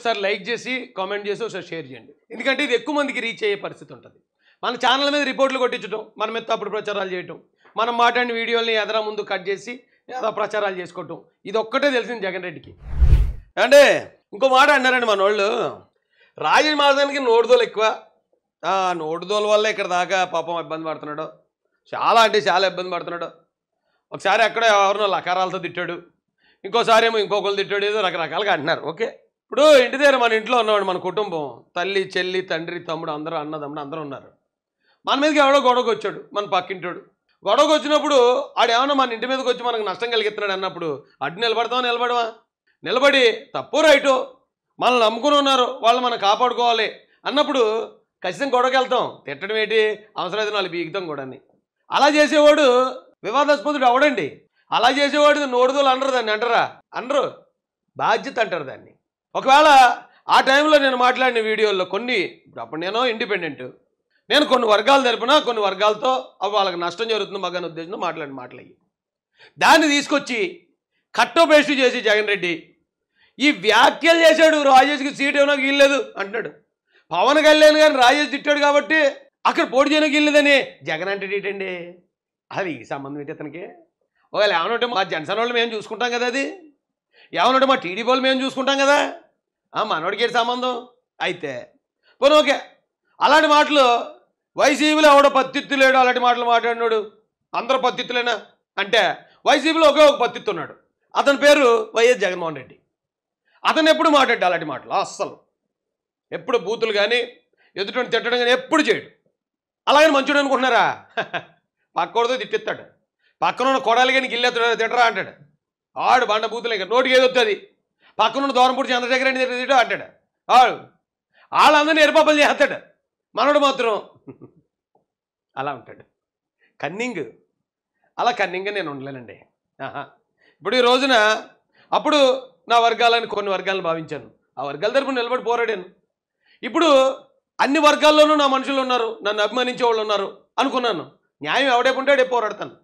ఒకసారి లైక్ చేసి కామెంట్ చేసి ఒకసారి షేర్ చేయండి. ఎందుకంటే ఇది ఎక్కువ మందికి రీచ్ అయ్యే పరిస్థితి ఉంటుంది. మన ఛానల్ మీద రిపోర్ట్లు కొట్టించడం, మన మీద తప్పుడు ప్రచారాలు చేయటం, మనం మాట్లాడిన వీడియోల్ని ఎదరా ముందు కట్ చేసి ఏదో ప్రచారాలు చేసుకోవటం, ఇది ఒక్కటే తెలిసింది జగన్ రెడ్డికి. అంటే ఇంకో మాట అన్నారండి మన వాళ్ళు, రాజమాసానికి నోటుదోలు ఎక్కువ, నోటుదోల వల్ల ఇక్కడ దాకా పాపం ఇబ్బంది పడుతున్నాడు, చాలా అంటే చాలా ఇబ్బంది పడుతున్నాడు. ఒకసారి ఎక్కడో ఎవరినో లకారాలతో తిట్టాడు, ఇంకోసారి ఏమో ఇంకొకరు తిట్టాడు, ఏదో రకరకాలుగా అంటున్నారు. ఓకే, ఇప్పుడు ఇంటి దగ్గర మన ఇంట్లో ఉన్నవాడు, మన కుటుంబం, తల్లి చెల్లి తండ్రి తమ్ముడు అందరూ అన్నదమ్ముడు అందరూ ఉన్నారు. మన మీదకి ఎవడో గొడవకు వచ్చాడు, మన పక్కింటాడు. గొడవకు వచ్చినప్పుడు ఆడేమన్నా మన ఇంటి మీదకి వచ్చి మనకు నష్టం కలిగిస్తున్నాడు అన్నప్పుడు అడ్డు నిలబడతావా నిలబడవా? నిలబడి తప్పు రైటు మనల్ని నమ్ముకుని ఉన్నారు, వాళ్ళు మనం కాపాడుకోవాలి అన్నప్పుడు ఖచ్చితంగా గొడవకి వెళ్తాం. తిట్టడం ఏంటి, అవసరమైతే వాళ్ళు బీగుతాం కూడా. అలా చేసేవాడు వివాదాస్పదుడు అవడండి. అలా చేసేవాడు నోడుదోలు అనరు, దాన్ని అంటారా? అనరు, బాధ్యత అంటారు దాన్ని. ఒకవేళ ఆ టైంలో నేను మాట్లాడిన వీడియోల్లో కొన్ని, అప్పుడు నేను ఇండిపెండెంట్, నేను కొన్ని వర్గాలు తరపున కొన్ని వర్గాలతో వాళ్ళకి నష్టం జరుగుతుంది మగని ఉద్దేశంతో మాట్లాడిన మాటలయ్యి, దాన్ని తీసుకొచ్చి కట్టో పేస్ట్ చేసి జగన్ రెడ్డి ఈ వ్యాఖ్యలు చేశాడు. రాజేష్కి సీట్ ఏమో వీల్లేదు అంటున్నాడు. పవన్ కళ్యాణ్ గారిని రాజేష్ తిట్టాడు కాబట్టి అక్కడ పోటీ చేయడానికి వీల్లేదని జగన్ అంటే ఏంటండి? అది ఈ సంబంధం ఏంటి అతనికి? ఒకవేళ ఏమనంటే మా జనసేన వాళ్ళు మేము చూసుకుంటాం కదా, అది ఏమనంటే మా టీడీపీ వాళ్ళు మేము చూసుకుంటాం కదా, మనోడికి సంబంధం అయితే పోనీ ఓకే. అలాంటి మాటలు వైసీపీలో ఎవడో పత్తిత్తు లేడు, అలాంటి మాటలు మాట్లాడినాడు. అందరూ పత్తిత్తులేనా అంటే వైసీపీలో ఒకే ఒక పత్తిత్తు ఉన్నాడు, అతని పేరు వైఎస్ జగన్మోహన్ రెడ్డి. అతను ఎప్పుడు మాట్లాడ్డా అలాంటి మాటలు, అస్సలు ఎప్పుడు బూతులు కానీ ఎదుటి తిట్టడం కానీ ఎప్పుడు చేయడు. అలాగని మంచోడు అనుకుంటున్నారా? పక్కడితో తిట్టిస్తాడు, పక్కన ఉన్న కొడాలి కానీ గిల్లెత్తాడు, తిట్టరా అంటాడు. ఆడు బండ బూతులు ఇంకా నోటికి ఏది వస్తుంది, పక్కనున్న దూరంపూడి చంద్రశేఖర్ రెడ్డి తిట్టు అంటాడు. వాళ్ళందరినీ ఎరుపాపలు చేస్తాడు, మనోడు మాత్రం అలా ఉంటాడు. కన్నింగ్, అలా కన్నింగ్గా నేను ఉండలేనండి. ఇప్పుడు ఈ రోజున అప్పుడు నా వర్గాలని కొన్ని వర్గాలను భావించాను, ఆ వర్గాల తరపున నిలబడి పోరాడాను. ఇప్పుడు అన్ని వర్గాల్లోనూ నా మనుషులు ఉన్నారు, నన్ను అభిమానించే వాళ్ళు ఉన్నారు అనుకున్నాను. న్యాయం ఎవడేపుంటే అడే పోరాడతాను.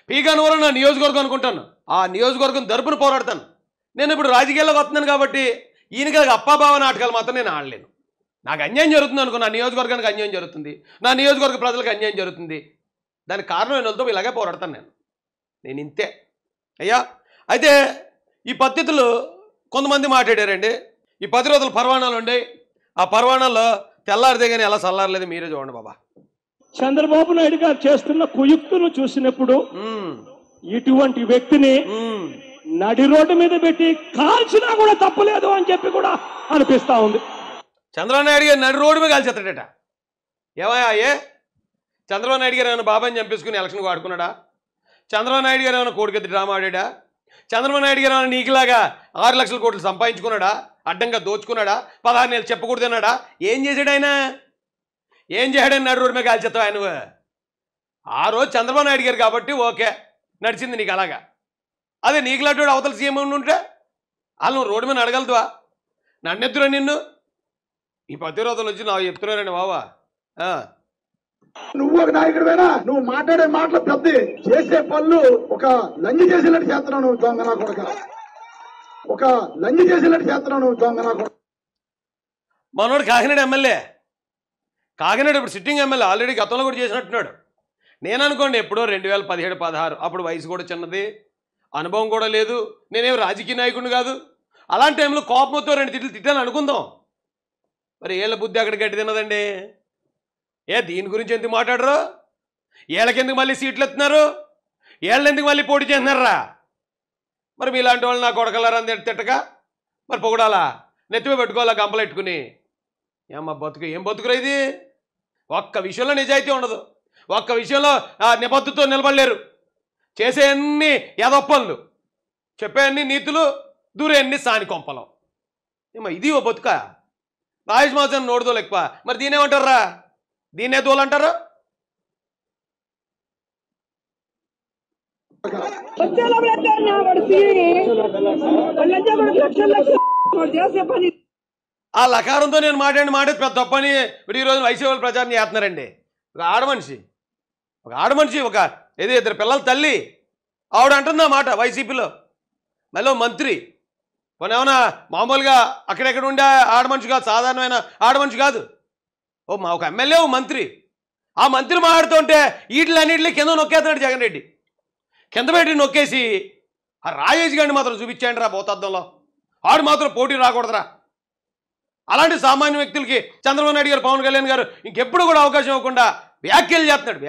పీగనవరం నా నియోజకవర్గం అనుకుంటాను, ఆ నియోజకవర్గం తరపున పోరాడతాను. నేను ఇప్పుడు రాజకీయాల్లోకి వస్తున్నాను కాబట్టి ఈయనకి అప్పాబావ నాటకాలు మాత్రం నేను ఆడలేను. నాకు అన్యాయం జరుగుతుంది అనుకో, నా నియోజకవర్గానికి అన్యాయం జరుగుతుంది, నా నియోజకవర్గ ప్రజలకు అన్యాయం జరుగుతుంది, దానికి కారణం ఏంటో ఇలాగే పోరాడతాను నేను ఇంతే అయ్యా. అయితే ఈ పద్ధతులు కొంతమంది మాట్లాడారండి. ఈ 10 రోజుల పర్వాణాలు ఉండేవి, ఆ పర్వాణాల్లో తెల్లారితే కానీ ఎలా చల్లారలేదు, మీరే చూడండి బాబా. చంద్రబాబు నాయుడు గారు చేస్తున్న కుయుక్తును చూసినప్పుడు ఇటువంటి వ్యక్తిని నడి రోడ్డు మీద పెట్టి కాల్చినా కూడా తప్పులేదు అని చెప్పి కూడా అనిపిస్తా ఉంది. చంద్రబాబు నాయుడు గారు నడి రోడ్డు మీద కాల్చేస్తాడట. ఏమయ్యా, చంద్రబాబు నాయుడు గారు ఏమైనా బాబాని చంపేసుకుని ఎలక్షన్కి వాడుకున్నాడా? చంద్రబాబు నాయుడు గారు ఏమైనా కోడికెత్తి డ్రామా ఆడాడా? చంద్రబాబు నాయుడు గారు ఏమైనా నీకులాగా 6 లక్షల కోట్లు సంపాదించుకున్నాడా? అడ్డంగా దోచుకున్నాడా? 16 నెలలు చెప్పకూడదన్నాడా? ఏం చేశాడు ఆయన? ఏం చేశాడని నడు రోడ్డు మీద కాల్చేస్తావు ఆయన? ఆ రోజు చంద్రబాబు నాయుడు గారు కాబట్టి ఓకే నడిచింది నీకు అలాగా. అదే నీకులాంటి అవతల సీఎం ఉంటే వాళ్ళు నువ్వు రోడ్డు మీద అడగలుగుతావా? నన్నెత్తురా నిన్ను ఈ 10 రోజులు వచ్చి నాకు చెప్తున్నారండి బాబా. నువ్వు ఒక నాయకుడివేనా? నువ్వు మాట్లాడే మాటలు పెద్ద, చేసే పనులు ఒక లంజి చేసినట్టు చేస్తున్నావు నువ్వు, దొంగ నా కొడుక. ఒక లంజి చేసినట్టు చేస్తున్నావు నువ్వు, దొంగ నా కొడుక. మనోడు కాకినాడ ఎమ్మెల్యే, కాకినాడ ఇప్పుడు సిట్టింగ్ ఎమ్మెల్యే, ఆల్రెడీ గతంలో కూడా చేసినట్టున్నాడు. నేను అనుకోండి ఎప్పుడో 2017, 16 అప్పుడు వయసు కూడా చిన్నది, అనుభవం కూడా లేదు, నేనేం రాజకీయ నాయకుడిని కాదు. అలాంటి టైంలో కోపంతో 2 తిట్లు తిట్టాను అనుకుందాం. మరి ఏళ్ళ బుద్ధి అక్కడ గట్టి తిన్నదండి. దీని గురించి ఎందుకు మాట్లాడరు? ఏళ్ళకెందుకు మళ్ళీ సీట్లు ఎత్తున్నారు? ఏళ్ళెందుకు మళ్ళీ పోటీ చేస్తున్నారా? మరి మీలాంటి వాళ్ళు నా కొడకలారని తిట్టక మరి పొగడాలా, నెత్తిమే పెట్టుకోవాలా గంపలు పెట్టుకుని? ఏమ్మా బతుకు, ఏం బతుకురా ఇది? ఒక్క విషయంలో నిజాయితీ ఉండదు, ఒక్క విషయంలో నిబద్ధతో నిలబడలేరు. చేసే అన్ని యదొప్పలు, చెప్పే అన్ని నీతులు, దూరే అన్ని సాని కొంపలం. ఏమో ఇది ఓ బతుక? రాజేష్ మాసం నోడుదోలు ఎక్కువ, మరి దీనేమంటారా? దీన్నే దోలంటారా? ఆ లకారంతో నేను మాట్లాడిన మాట పెద్ద తప్పని ఇప్పుడు ఈరోజు వైసీపీ ప్రచారం చేస్తున్నారండి. ఒక ఆడమనిషి ఒక ఏదో 2 పిల్లల తల్లి ఆవిడ అంటుంది ఆ మాట వైసీపీలో. మళ్ళీ మంత్రి పోనీ ఏమన్నా మామూలుగా అక్కడెక్కడ ఉండే ఆడమనిషి కాదు, సాధారణమైన ఆడమనిషి కాదు. ఒక ఎమ్మెల్యే, ఓ మంత్రి. ఆ మంత్రి మాట్లాడుతుంటే వీటిలన్నింటినీ కింద నొక్కేస్తున్నాడు జగన్ రెడ్డి. కింద పెట్టి నొక్కేసి ఆ రాజేష్ గారిని మాత్రం చూపించాయండి రా భూతద్దంలో, ఆడు మాత్రం పోటీ రాకూడదురా. అలాంటి సామాన్య వ్యక్తులకి చంద్రబాబు నాయుడు గారు, పవన్ కళ్యాణ్ గారు ఇంకెప్పుడు కూడా అవకాశం ఇవ్వకుండా వ్యాఖ్యలు చేస్తున్నాడు.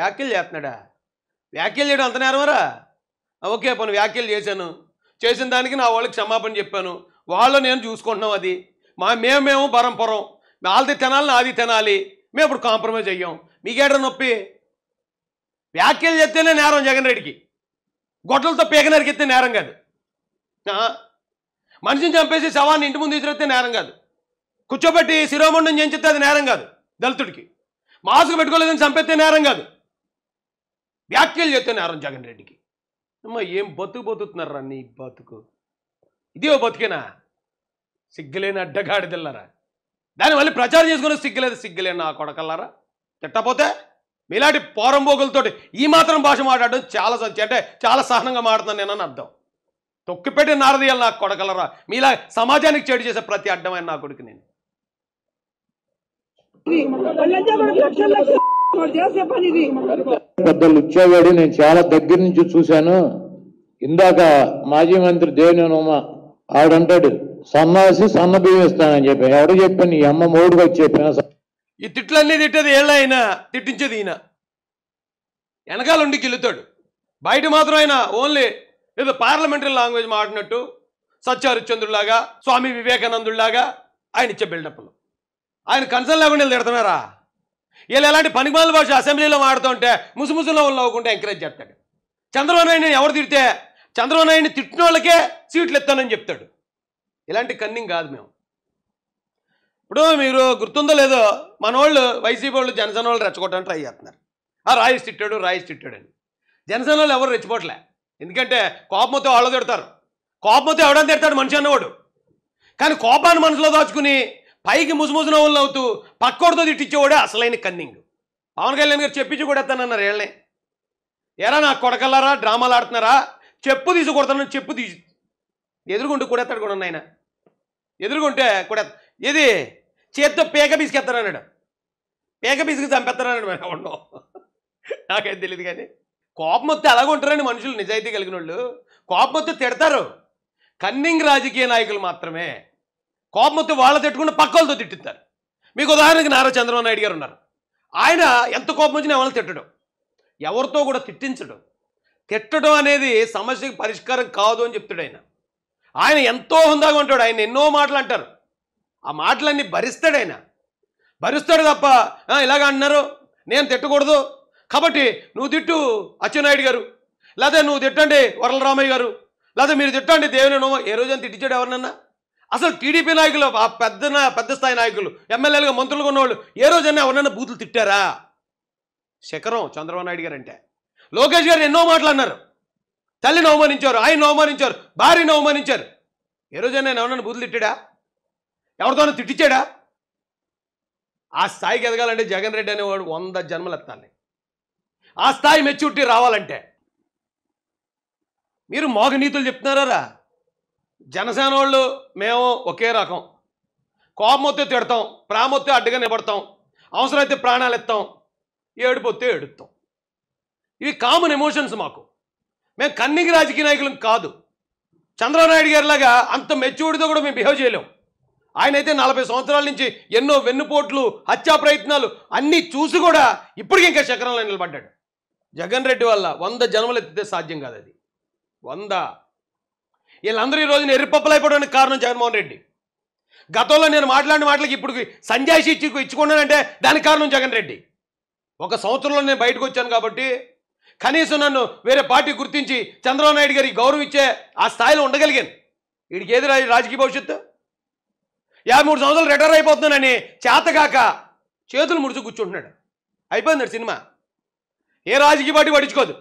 వ్యాఖ్యలు చేయడం అంత నేరమరా? ఓకే, పోనీ వ్యాఖ్యలు చేసిన దానికి నా వాళ్ళకి క్షమాపణ చెప్పాను, వాళ్ళు నేను చూసుకుంటున్నాం. అది మేము పరంపరం, వాళ్ళది తినాలి, నాది తినాలి, మేము ఇప్పుడు కాంప్రమైజ్ అయ్యాం. మీకేట నొప్పి? వ్యాఖ్యలు చేస్తేనే నేరం జగన్ రెడ్డికి. గొడ్డలతో పీక నరికితే నేరం కాదు. మనిషిని చంపేసి శవాన్ని ఇంటి ముందు తీసుకొస్తే నేరం కాదు. కూర్చోబెట్టి శిరోమండం చేయించితే అది నేరం కాదు. దళితుడికి మాస్క్ పెట్టుకోలేదని చంపేస్తే నేరం కాదు. వ్యాఖ్యలు చేస్తే నేరం జగన్ రెడ్డికి. అమ్మ ఏం బతుకుతున్నారా నీ బతుకు? ఇదే బతుకేనా? సిగ్గులేని అడ్డగాడిదెల్లరా. దాన్ని మళ్ళీ ప్రచారం చేసుకుని సిగ్గులేని నా కొడకల్లారా. తిట్టపోతే మీలాంటి పోరంబోగులతోటి ఈ మాత్రం భాష మాట్లాడడం చాలా అంటే చాలా సహనంగా మాట్లాడుతున్నాను నేనని అర్థం. తొక్కిపెట్టి నారదీయాలి నాకు కొడకలరా. మీలా సమాజానికి చెడు చేసే ప్రతి అడ్డమైన నా కొడుకు నేను. పెద్దలు ఇచ్చేవాడు నేను చాలా దగ్గర నుంచి చూశాను. ఇందాక మాజీ మంత్రి దేవినేని ఉమ ఆవిడంటాడు సన్నాసి సన్న బియ్యం ఇస్తానని చెప్పాను. ఎవరు చెప్పాను? నీ అమ్మ మూడుగా చెప్పాను. ఈ తిట్లన్నీ తిట్టేది ఏళ్ళ అయినా తిట్టించేది ఈయన. వెనకాల ఉండి గిల్లుతాడు, బయట మాత్రం ఆయన ఓన్లీ ఏదో పార్లమెంటరీ లాంగ్వేజ్ మాట్లాడినట్టు సత్యహరిశ్చంద్రులాగా, స్వామి వివేకానందులాగా ఆయన ఇచ్చే బిల్డప్లు. ఆయన కన్సర్న్ లేకుండా వీళ్ళు తిడుతున్నారా? వీళ్ళు ఎలాంటి పనికిమాల భాష అసెంబ్లీలో మాడుతుంటే ముసుముసులో నవ్వుకుంటే ఎంకరేజ్ చేస్తాడు. చంద్రబాబు నాయుడిని ఎవరు తిడితే చంద్రబాబు నాయుడిని తిట్టిన వాళ్ళకే సీట్లు ఎత్తానని చెప్తాడు. ఇలాంటి కన్నింగ్ కాదు మేము. ఇప్పుడు మీరు గుర్తుందో లేదో, మన వాళ్ళు వైసీపీ వాళ్ళు జనసేన వాళ్ళు రెచ్చగొట్టడానికి ట్రై చేస్తున్నారు. రాయిస్ తిట్టాడు అని. జనసేన వాళ్ళు ఎవరు రెచ్చిపోవట్లే. ఎందుకంటే కోపంతో వాళ్ళు తిడతారు. కోపంతో ఎవడని తిడతాడు మనిషి అన్నవాడు. కానీ కోపాన్ని మనసులో దాచుకుని పైకి ముసుముసు నవ్వులు నవ్వుతూ పక్కోడితో తిట్టించేవాడే అసలైన కన్నింగ్. పవన్ కళ్యాణ్ గారు చెప్పించి కూడా ఎత్తానన్నారు వీళ్ళని. ఎరా నా కొడకల్లారా, డ్రామాలు ఆడుతున్నారా, చెప్పు తీసి కొడతానని చెప్పు తీసి ఎదురుగుంటూ కూడా ఎత్తాడు కూడా ఆయన. ఎదురుగుంటే కూడా ఇది చేత్తో పేక బీసుకెత్తారన్నాడు. పేక బీసుకు చంపేస్తారన్నాడు. మరి ఉండవు, నాకేం తెలియదు. కానీ కోపం వస్తే అలాగుంటారండి మనుషులు, నిజాయితీ కలిగిన వాళ్ళు. కోపం వస్తే తిడతారు. కన్నింగ్ రాజకీయ నాయకులు మాత్రమే కోపం వస్తే వాళ్ళ తిట్టుకుంటే పక్కలతో తిట్టిస్తారు. మీకు ఉదాహరణకి నారా చంద్రబాబు నాయుడు గారు ఉన్నారు. ఆయన ఎంత కోపం వచ్చినా ఎవరిని తిట్టడం, ఎవరితో కూడా తిట్టించడం. తిట్టడం అనేది సమస్యకి పరిష్కారం కాదు అని చెప్తాడు ఆయన. ఆయన ఎంతో హుందాగా ఉంటాడు. ఆయన ఎన్నో మాటలు అంటారు. ఆ మాటలన్నీ భరిస్తాడు ఆయన. భరిస్తాడు తప్ప ఇలాగ అంటున్నారు నేను తిట్టకూడదు కాబట్టి నువ్వు తిట్టు అచ్చెన్నాయుడు గారు, లేదా నువ్వు తిట్టండి వరలరామయ్య గారు, లేదా మీరు తిట్టండి దేవినేని ఉమ. ఏ రోజైనా తిట్టించాడు ఎవరినన్నా? అసలు టీడీపీ నాయకులు, ఆ పెద్ద స్థాయి నాయకులు, ఎమ్మెల్యేలుగా మంత్రులుగా ఉన్నవాళ్ళు ఏ రోజైనా ఎవరినన్నా బూతులు తిట్టారా? శకరం చంద్రబాబు నాయుడు గారు అంటే. లోకేష్ గారు ఎన్నో మాటలు అన్నారు. తల్లిని అవమానించారు, ఆయన అవమానించారు, భార్యను అవమానించారు. ఏ రోజైనా ఎవరన్నా బూతులు తిట్టాడా? ఎవరితోనో తిట్టించాడా? ఆ స్థాయికి ఎదగాలంటే జగన్ రెడ్డి అనేవాడు 100 జన్మలు ఎత్తాలి. ఆ స్థాయి మెచ్యూరిటీ రావాలంటే మీరు మోగనీతులు చెప్తున్నారా? జనసేన వాళ్ళు మేము ఒకే రకం. కోపం వస్తే తిడతాం, ప్రేమ వస్తే అడ్డుగా నిలబడతాం, అవసరమైతే ప్రాణాలు ఎత్తాం, ఏడుపోతే ఏడుస్తాం. ఇవి కామన్ ఎమోషన్స్ మాకు. మేము కన్నింగ్ రాజకీయ నాయకులం కాదు. చంద్రబాబు నాయుడు గారిలాగా అంత మెచ్యూరిటీతో కూడా మేము బిహేవ్ చేయలేం. ఆయన అయితే 40 సంవత్సరాల నుంచి ఎన్నో వెన్నుపోట్లు, హత్యా ప్రయత్నాలు అన్నీ చూసి కూడా ఇప్పటికీ ఇంకా శకరంలో నిలబడ్డాడు. జగన్ రెడ్డి వల్ల 100 జన్మలు ఎత్తితే సాధ్యం కాదు. అది 100. వీళ్ళందరూ ఈ రోజున ఎర్రిపప్పులు అయిపోవడానికి కారణం జగన్మోహన్ రెడ్డి. గతంలో నేను మాట్లాడిన మాటలకి ఇప్పుడు సంజాయిషి ఇచ్చుకున్నానంటే దానికి కారణం జగన్ రెడ్డి. 1 సంవత్సరంలో నేను బయటకు వచ్చాను కాబట్టి కనీసం నన్ను వేరే పార్టీ గుర్తించి చంద్రబాబు నాయుడు గారికి గౌరవం ఇచ్చే ఆ స్థాయిలో ఉండగలిగాను. వీడికి ఏది రాజకీయ భవిష్యత్తు? 53 సంవత్సరాలు రిటైర్ అయిపోతున్నానని చేతగాక చేతులు ముడుచు కూర్చుంటున్నాడు. అయిపోయింది సినిమా. ఏ రాజకీయ పార్టీ పట్టించుకోదు.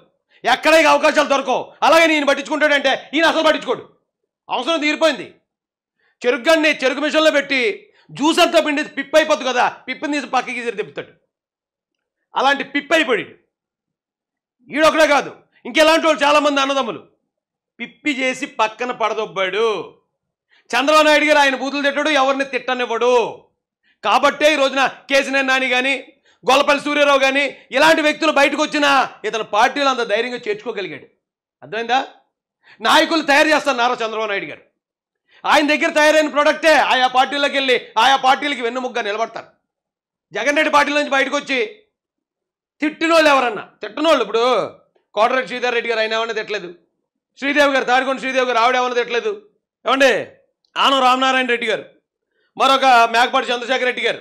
ఎక్కడ అవకాశాలు దొరకవు. అలాగే నేను పట్టించుకుంటాడంటే ఈయన అసలు పట్టించుకోడు. అవసరం తీరిపోయింది. చెరుకుగాన్ని చెరుకు మిషన్లో పెట్టి జ్యూస్ అంతా పిండి పిప్పి అయిపోద్దు కదా, పిప్పిని తీసి పక్కకి తీసి తిప్పుతాడు. అలాంటి పిప్పి అయిపోయాడు. ఈడొక్కడే కాదు, ఇంకెలాంటి వాళ్ళు చాలామంది అన్నదమ్ములు పిప్పి చేసి పక్కన పడదొబ్బాడు. చంద్రబాబు నాయుడు గారు ఆయన బూతులు తిట్టాడు, ఎవరిని తిట్టనివ్వడు. కాబట్టే ఈ రోజున కేసీఆర్ నాని కానీ, గొల్లపల్లి సూర్యారావు కానీ ఇలాంటి వ్యక్తులు బయటకు వచ్చినా ఇతను పార్టీలో అంత ధైర్యంగా చేర్చుకోగలిగాడు. అర్థమైందా? నాయకులు తయారు చేస్తారు నారా చంద్రబాబు నాయుడు గారు. ఆయన దగ్గర తయారైన ప్రోడక్టే ఆయా పార్టీలోకి వెళ్ళి ఆయా పార్టీలకి వెన్నుముగ్గా నిలబడతారు. జగన్ రెడ్డి పార్టీల నుంచి బయటకు వచ్చి తిట్టినోళ్ళు ఎవరన్నా, తిట్టనోళ్ళు ఇప్పుడు కోటరెడ్డి శ్రీధర్ రెడ్డి గారు ఆయన ఏమన్నా తిట్టలేదు, శ్రీదేవి గారు తాడికొండ శ్రీదేవి గారు ఆవిడ ఏమన్నా తిట్టలేదు, ఏమండి ఆనం రామనారాయణ రెడ్డి గారు, మరొక మేకపాటి చంద్రశేఖర్ రెడ్డి గారు,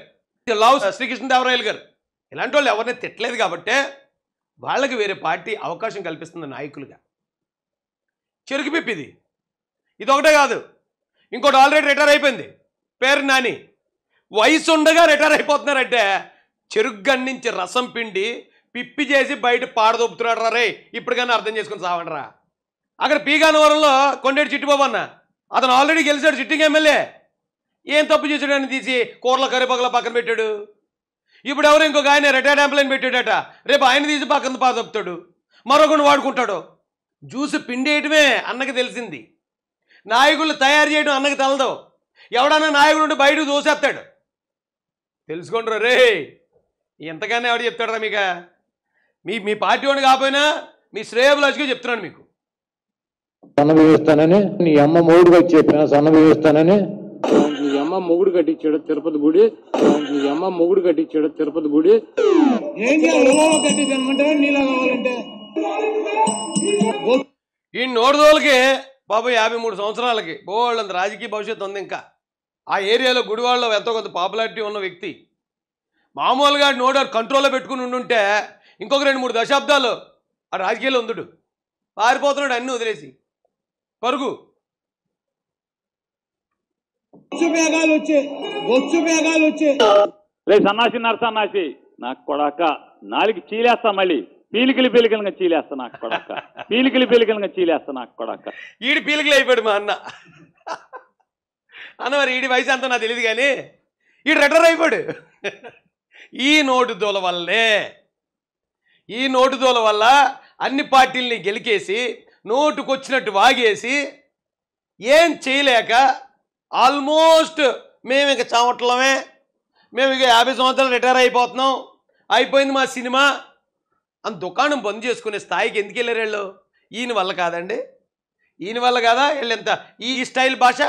లావు శ్రీకృష్ణదేవరాయలు గారు, ఇలాంటి వాళ్ళు ఎవరిని తిట్టలేదు. కాబట్టే వాళ్ళకి వేరే పార్టీ అవకాశం కల్పిస్తుంది నాయకులుగా. చెరుకు పిప్పిది ఇది ఒకటే కాదు, ఇంకోటి ఆల్రెడీ రిటైర్ అయిపోయింది, పేరు నాని. వయసు ఉండగా రిటైర్ అయిపోతున్నారంటే చెరుకు గన్ నుంచి రసం పిండి పిప్పి చేసి బయట పాడదొప్పుతున్నాడు రా రే. ఇప్పటికన్నా అర్థం చేసుకుని సావండరా. అక్కడ పీగానవరంలో కొండేటి చిట్టిబాబు అన్న, అతను ఆల్రెడీ గెలిచాడు, సిట్టింగ్ ఎమ్మెల్యే. ఏం తప్పు చేసాడని తీసి కూరల కరిపగల పక్కన పెట్టాడు. ఇప్పుడు ఎవరు ఇంకొక ఆయన రిటైర్డ్ ఎంప్లాయీని పెట్టాడట, రేపు ఆయన తీసి పక్కన పాదొప్పుతాడు, మరొకరిని వాడుకుంటాడు. జ్యూస్ పిండేయటమే అన్నకి తెలిసింది, నాయకులు తయారు చేయడం అన్నకి తెలదు. ఎవడన్నా నాయకుడు ఉంటే బయటకు దోసేస్తాడు. తెలుసుకుంటారు రే. ఎంతగానే ఎవడు చెప్తాడరా మీకు? మీ పార్టీ వాడిని కాకపోయినా మీ శ్రేయభిలాషిగా చెప్తున్నాను మీకు. సన్నబిగిస్తానని నీ అమ్మ మొగుడు వచ్చి చెప్పిన సన్నబిగిస్తానని నీ అమ్మ మొగుడు కట్టించాడు తిరుపతి గుడి, నీ అమ్మ మొగుడు కట్టించాడు తిరుపతి గుడి. ఈ నోడుదోలకి బాబు 53 సంవత్సరాలకి బోళ్ళంత రాజకీయ భవిష్యత్తు ఉంది. ఇంకా ఆ ఏరియాలో గుడివాడలో ఎంతో కొంత పాపులారిటీ ఉన్న వ్యక్తి. మామూలుగా నోడారు కంట్రోల్లో పెట్టుకుని ఉండుంటే ఇంకొక 2-3 దశాబ్దాలు ఆ రాజకీయాల్లో ఉందుడు. పారిపోతున్నాడు అన్నీ వదిలేసి పరుగు. సన్నాసి నరసన్నాసి నాకు కొడాక నాలుగు చీలేస్తా, మళ్ళీ పీలికలుగా చీలేస్తా నాకు కొడాక, పీలికలుగా చీలేస్తా నాకు కొడాక. ఈడి పీలికలు అయిపోయాడు మా అన్న. అన్న మరి ఈడి వయసు అంతా నాకు తెలియదు కానీ ఈడు రిటైర్ అయిపోయాడు. ఈ నోటు దోల వల్ల అన్ని పార్టీల్ని గెలికేసి నోటుకొచ్చినట్టు వాగేసి ఏం చేయలేక ఆల్మోస్ట్ మేము ఇక చావట్లమే, మేము ఇక 50 సంవత్సరాలు రిటైర్ అయిపోతున్నాం, అయిపోయింది మా సినిమా అని దుకాణం బంద్ చేసుకునే స్థాయికి ఎందుకు వెళ్ళారు వీళ్ళు? ఈయన వల్ల కాదండి, ఈయన వల్ల కాదా? వీళ్ళు ఎంత ఈ స్టైల్ భాష.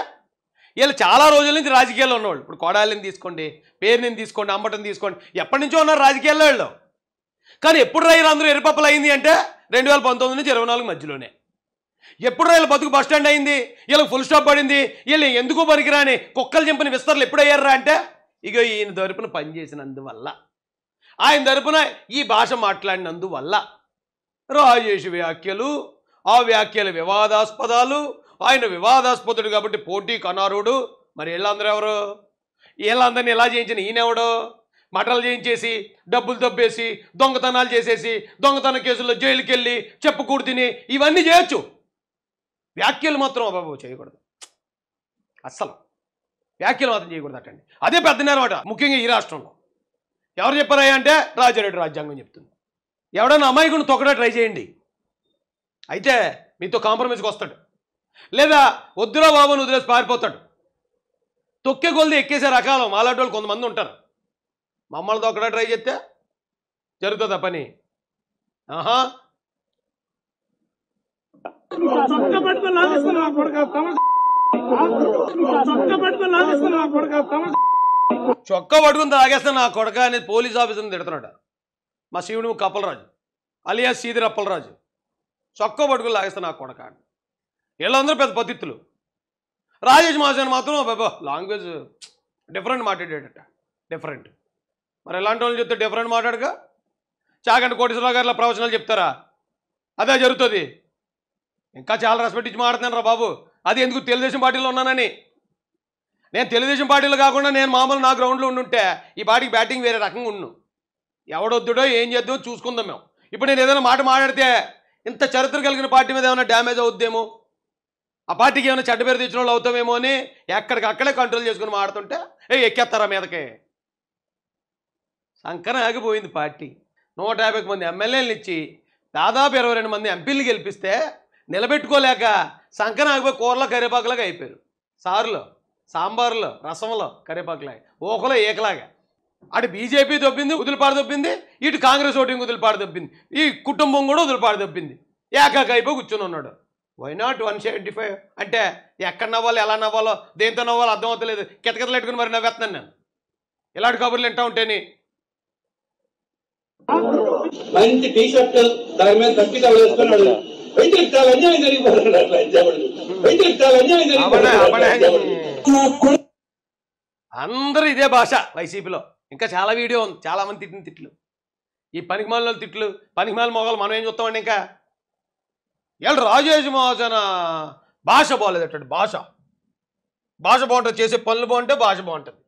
వీళ్ళు చాలా రోజుల నుంచి రాజకీయాల్లో ఉన్నవాళ్ళు. ఇప్పుడు కొడాలిని తీసుకోండి, పేరుని తీసుకోండి, అంబటం తీసుకోండి, ఎప్పటి నుంచో ఉన్నారు రాజకీయాల్లో వీళ్ళు. కానీ ఎప్పుడు రైలు అందరూ ఎరుపప్పలు అయింది అంటే 2019 నుంచి 24 మధ్యలోనే. ఎప్పుడు రైలు బతుకు బస్ స్టాండ్ అయింది, వీళ్ళకి ఫుల్ స్టాప్ పడింది, వీళ్ళు ఎందుకు పనికిరాని కుక్కలు చింపని విస్తరలు ఎప్పుడు అయ్యారా అంటే ఇగో ఈయన తరపున పనిచేసినందువల్ల, ఆయన తరపున ఈ భాష మాట్లాడినందువల్ల. రాజేష్ వ్యాఖ్యలు, ఆ వ్యాఖ్యలు వివాదాస్పదాలు, ఆయన వివాదాస్పదుడు కాబట్టి పోటీకి అనర్హుడు. మరి వీళ్ళందరూ ఎవరు? వీళ్ళందరినీ ఎలా చేయించిన ఈయనెవడు? మటలు చేయించేసి, డబ్బులు దబ్బేసి, దొంగతనాలు చేసేసి, దొంగతన కేసుల్లో జైలుకి వెళ్ళి చెప్పుకూడు తిని ఇవన్నీ చేయొచ్చు. వ్యాఖ్యలు మాత్రం బాబు చేయకూడదు, అస్సలు వ్యాఖ్యలు మాత్రం చేయకూడదు అటండి. అదే పెద్ద నేరం అట, ముఖ్యంగా ఈ రాష్ట్రంలో. ఎవరు చెప్పారయ్యా అంటే రాజారెడ్డి రాజ్యాంగం చెప్తుంది. ఎవడన్నా అమాయకుని తొక్కడా ట్రై చేయండి, అయితే మీతో కాంప్రమైజ్కి వస్తాడు, లేదా వద్దురా బాబు అని వదిలేసి పారిపోతాడు. తొక్కే కొలది ఎక్కేసే రకాలు మాలాంటి వాళ్ళు కొంతమంది ఉంటారు. మమ్మల్ని తొక్కడా ట్రై చేస్తే జరుగుతుందా పని? ఆహా, చొక్కా పట్టుకుని తాగేస్తాను నా కొడక అనేది పోలీస్ ఆఫీసర్ని తిడుతున్నాడు మా శివుడు కప్పలరాజు అలియా సీదిరి అప్పలరాజు. చొక్కా పట్టుకుని లాగేస్తాను నా కొడక. వీళ్ళందరూ పెద్ద పద్ధతులు. రాజేష్ మాసాన్ని మాత్రం బాబా లాంగ్వేజ్ డిఫరెంట్ మాట్లాడేటట, డిఫరెంట్. మరి ఎలాంటి వాళ్ళు చెప్తే డిఫరెంట్ మాట్లాడక చాగంటి కోటేశ్వరరావు గారిలో ప్రవచనాలు చెప్తారా? అదే జరుగుతుంది. ఇంకా చాలా రెస్పెక్ట్ ఇచ్చి మాట్లాడుతున్నాను రా బాబు. అది ఎందుకు తెలుగుదేశం పార్టీలో ఉన్నానని. నేను తెలుగుదేశం పార్టీలో కాకుండా నేను మామూలు నా గ్రౌండ్లో ఉండుంటే ఈ పార్టీకి బ్యాటింగ్ వేరే రకంగా ఉండు. ఎవడొద్దుడో ఏం చేద్దామో చూసుకుందాం మేము. ఇప్పుడు నేను ఏదైనా మాట మాట్లాడితే ఇంత చరిత్ర కలిగిన పార్టీ మీద ఏమైనా డ్యామేజ్ అవుద్దేమో, ఆ పార్టీకి ఏమైనా చెడ్డ పేరు తెచ్చిన వాళ్ళు అవుతామేమో అని ఎక్కడికక్కడే కంట్రోల్ చేసుకుని మాడుతుంటే ఎక్కేస్తారా మీదకే. సంకన ఆగిపోయింది పార్టీ. 150 మంది ఎమ్మెల్యేలను ఇచ్చి దాదాపు 22 మంది ఎంపీలు గెలిపిస్తే నిలబెట్టుకోలేక సంకన ఆగిపోయి కూరల కరివేపాకులాగా అయిపోయారు. సారులో, సాంబార్లో, రసంలో, కరివేపాకులాగా, ఓకలో ఏకలాగా. అటు బీజేపీ దొబ్బింది, వదిలిపాడు దొబ్బింది, ఇటు కాంగ్రెస్ ఓటింగ్ వదిలిపాడు దొబ్బింది, ఈ కుటుంబం కూడా వదిలిపాడు దొబ్బింది. ఏకాక అయిపోయి కూర్చొని ఉన్నాడు. వై నాట్ 175 అంటే ఎక్కడ నవ్వాలి, ఎలా నవ్వాలో, దేంతో నవ్వాలో అర్థం అవుతలేదు. కితకితలు పెట్టుకుని మరి నవ్వేస్తున్నాను నేను ఇలాంటి కబుర్లు వింటా ఉంటేని. మంచి టీ షర్ట్ దాని మీద తప్పితాలు వేసుకున్నాడు. రైతులకు చాలా అన్యాయం జరిగిపోతున్నాడు. రైతులకు చాలా అన్యాయం జరిగిపోతున్నాడు. అందరూ ఇదే భాష వైసీపీలో. ఇంకా చాలా వీడియో ఉంది, చాలా మంది తిట్టిన తిట్లు, ఈ పనికిమాల తిట్లు, పనికిమాల మొగలు మనం ఏం చూస్తామండి. ఇంకా వీళ్ళు రాజేష్ మహాజన భాష బాగోలేదు. భాష బాగుంటుంది, చేసే పనులు బాగుంటే భాష బాగుంటుంది.